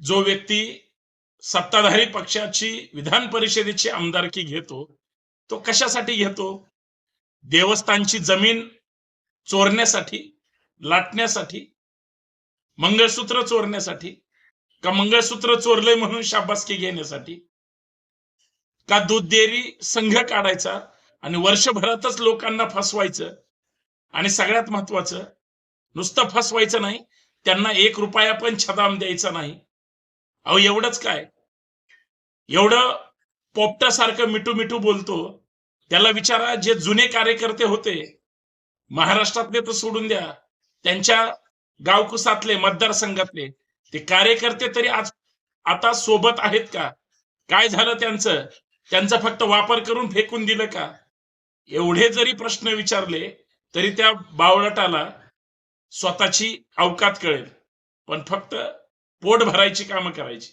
जो व्यक्ती सत्ताधारी पक्षाची विधान परिषदेची आमदारकी घेतो, तो कशासाठी घेतो? देवस्थानची जमीन चोरण्यासाठी, लाटण्यासाठी, मंगळसूत्र चोरण्यासाठी, का मंगळसूत्र चोरले म्हणून शाबासकी घेण्यासाठी, का दूध डेअरी संघ काढायचा आणि वर्षभरातच लोकांना फसवायचं, आणि सगळ्यात महत्वाचं नुसतं फसवायचं नाही, त्यांना 1 रुपया पण छदाम द्यायचा नाही. अहो एवढंच काय, एवढं पोपटासारखं मिठू मिठू बोलतो, त्याला विचारा जे जुने कार्यकर्ते होते महाराष्ट्रातले तर सोडून द्या, त्यांच्या गावकुसातले मतदारसंघातले ते कार्यकर्ते तरी आज आता सोबत आहेत का? काय झालं त्यांचं? त्यांचा फक्त वापर करून फेकून दिलं का? एवढे जरी प्रश्न विचारले तरी त्या बावळटाला स्वतःची अवकात कळेल, पण फक्त पोट भरायची कामं करायची.